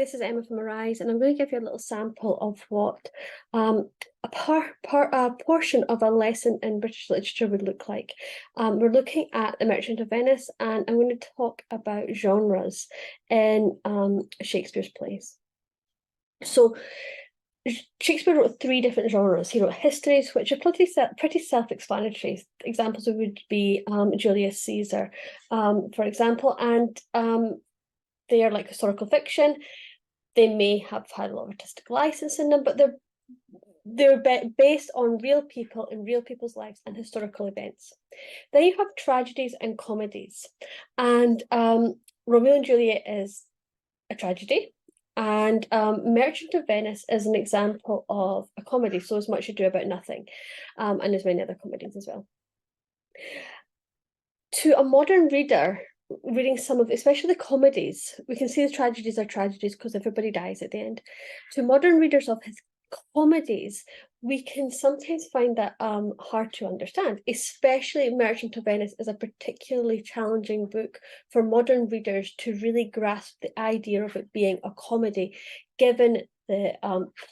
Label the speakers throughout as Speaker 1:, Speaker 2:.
Speaker 1: this is Emma from Arise, and I'm going to give you a little sample of what a portion of a lesson in British literature would look like. We're looking at The Merchant of Venice, and I'm going to talk about genres in Shakespeare's plays. So Shakespeare wrote 3 different genres. He wrote histories, which are pretty self-explanatory. Examples would be Julius Caesar, for example, and they are like historical fiction. They may have had a lot of artistic license in them, but they're based on real people in real people's lives and historical events. Then you have tragedies and comedies, and Romeo and Juliet is a tragedy, and Merchant of Venice is an example of a comedy, so As Much Ado About Nothing, and there's many other comedies as well. To a modern reader, reading some of, especially the comedies, we can see the tragedies are tragedies because everybody dies at the end. To modern readers of his comedies, we can sometimes find that hard to understand, especially Merchant of Venice is a particularly challenging book for modern readers to really grasp the idea of it being a comedy, given the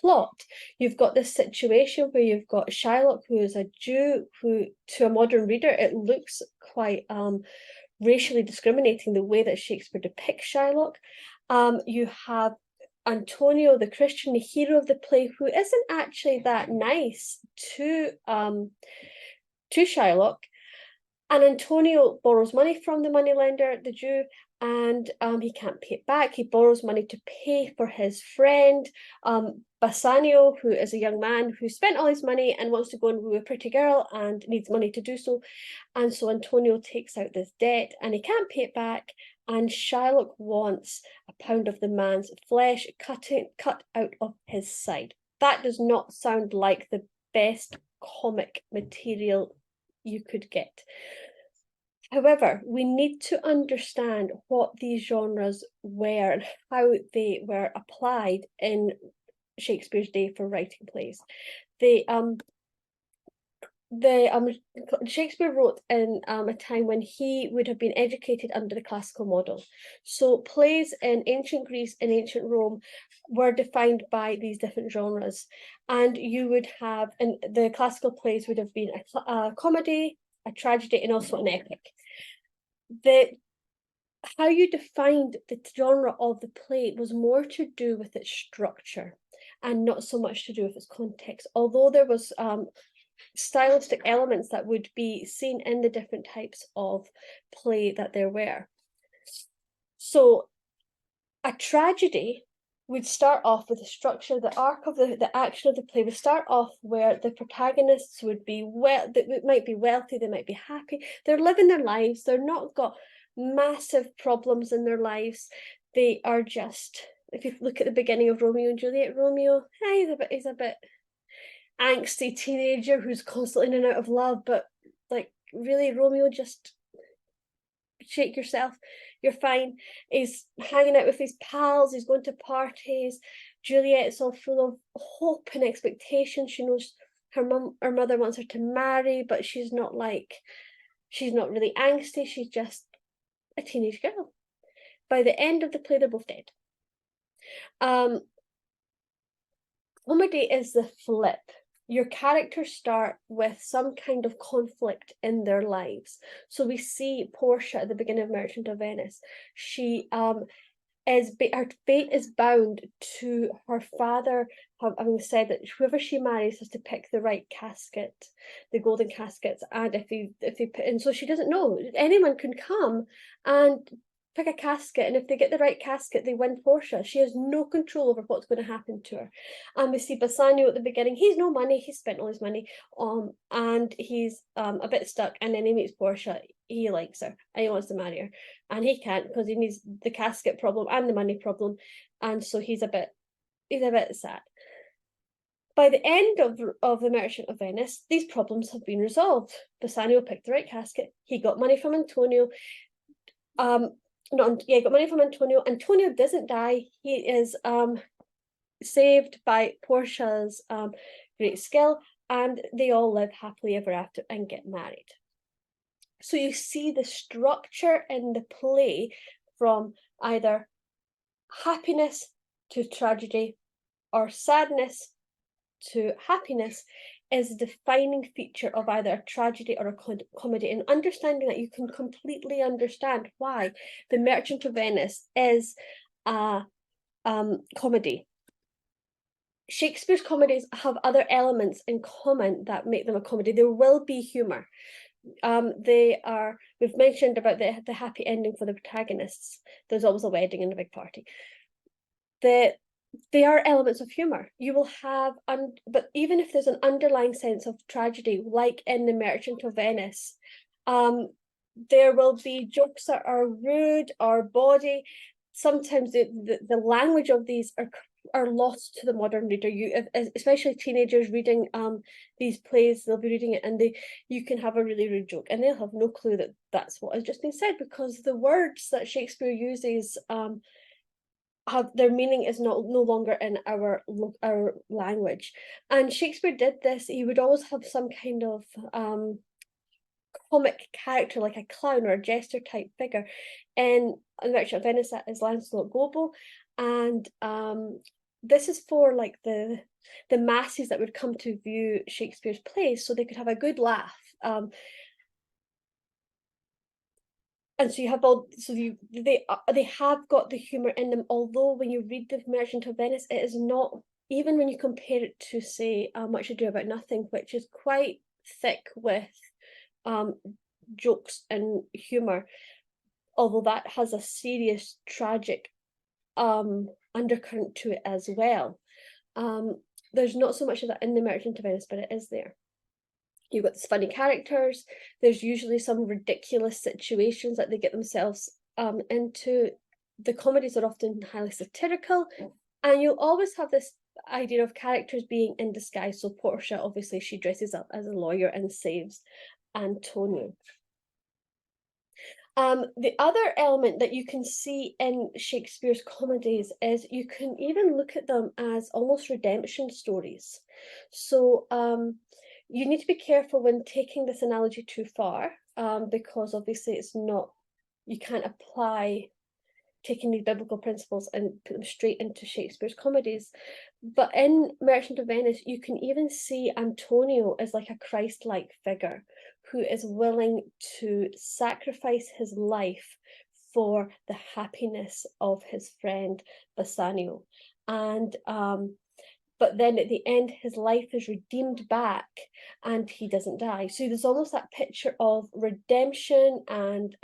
Speaker 1: plot. You've got this situation where you've got Shylock, who is a Jew, who to a modern reader, it looks quite racially discriminating the way that Shakespeare depicts Shylock. You have Antonio, the Christian, the hero of the play, who isn't actually that nice to Shylock. And Antonio borrows money from the moneylender, the Jew, and he can't pay it back. He borrows money to pay for his friend, Bassanio, who is a young man who spent all his money and wants to go and woo a pretty girl and needs money to do so. And so Antonio takes out this debt and he can't pay it back. And Shylock wants a pound of the man's flesh cut out of his side. That does not sound like the best comic material you could get. However, we need to understand what these genres were and how they were applied in Shakespeare's day for writing plays. Shakespeare wrote in a time when he would have been educated under the classical model. So plays in ancient Greece and ancient Rome were defined by these different genres. And you would have, and the classical plays would have been a comedy, a tragedy, and also an epic. How you defined the genre of the play was more to do with its structure and not so much to do with its context, although there was stylistic elements that would be seen in the different types of play that there were. So a tragedy would start off with the structure, the arc of the action of the play would start off where the protagonists would be they might be wealthy, they might be happy, they're living their lives, they're not got massive problems in their lives. They are just, if you look at the beginning of Romeo and Juliet, Romeo, he's a bit angsty teenager who's constantly in and out of love, but like really, Romeo, just shake yourself, you're fine. He's hanging out with his pals, he's going to parties. Juliet's all full of hope and expectation. She knows her mother wants her to marry, but she's not really angsty, she's just a teenage girl. By the end of the play, they're both dead. Comedy is the flip. Your characters start with some kind of conflict in their lives. So we see Portia at the beginning of Merchant of Venice. She her fate is bound to her father having said that whoever she marries has to pick the right casket, the golden caskets, and and so she doesn't know. Anyone can come and pick a casket, and if they get the right casket, they win Portia. She has no control over what's going to happen to her. And we see Bassanio at the beginning. He's no money. He's spent all his money, and he's a bit stuck. And then he meets Portia. He likes her, and he wants to marry her, and he can't because he needs the casket problem and the money problem, and so he's a bit sad. By the end of The Merchant of Venice, these problems have been resolved. Bassanio picked the right casket. He got money from Antonio. Got money from Antonio. Antonio doesn't die. He is saved by Portia's great skill, and they all live happily ever after and get married. So you see the structure in the play from either happiness to tragedy or sadness to happiness is a defining feature of either a tragedy or a comedy, and understanding that you can completely understand why The Merchant of Venice is a comedy. Shakespeare's comedies have other elements in common that make them a comedy. There will be humor. We've mentioned about the happy ending for the protagonists. There's always a wedding and a big party. They are elements of humor. You will have, but even if there's an underlying sense of tragedy, like in The Merchant of Venice, there will be jokes that are rude or bawdy. Sometimes the language of these are lost to the modern reader. Especially teenagers reading these plays, they'll be reading it and you can have a really rude joke and they'll have no clue that that's what has just been said, because the words that Shakespeare uses have their meaning is no longer in our language. And Shakespeare did this. He would always have some kind of comic character, like a clown or a jester type figure. In The Merchant of Venice, that is Lancelot Gobel, and this is for like the masses that would come to view Shakespeare's plays, so they could have a good laugh. And so you have they have got the humor in them, although when you read The Merchant of Venice, it is not, even when you compare it to, say, Much Ado About Nothing, which is quite thick with jokes and humor, although that has a serious tragic undercurrent to it as well. There's not so much of that in The Merchant of Venice, but it is there. You've got these funny characters. There's usually some ridiculous situations that they get themselves into. The comedies are often highly satirical, and you'll always have this idea of characters being in disguise. So Portia, obviously, she dresses up as a lawyer and saves Antonio. The other element that you can see in Shakespeare's comedies is you can even look at them as almost redemption stories. So you need to be careful when taking this analogy too far, because obviously it's not, you can't apply taking these biblical principles and put them straight into Shakespeare's comedies. But in Merchant of Venice, you can even see Antonio as like a Christ-like figure who is willing to sacrifice his life for the happiness of his friend Bassanio. And but then at the end, his life is redeemed back and he doesn't die. So there's almost that picture of redemption, and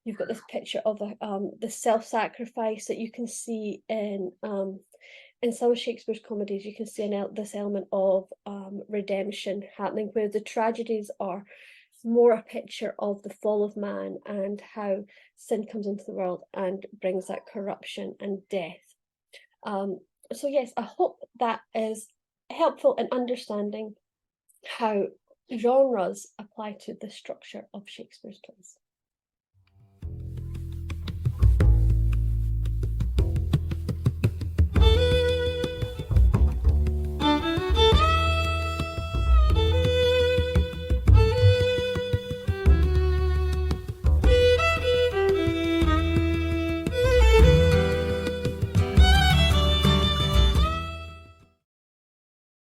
Speaker 1: you've got this picture of the self-sacrifice that you can see in some of Shakespeare's comedies. You can see this element of redemption happening, where the tragedies are more a picture of the fall of man and how sin comes into the world and brings that corruption and death. So yes, I hope that is helpful in understanding how genres apply to the structure of Shakespeare's plays.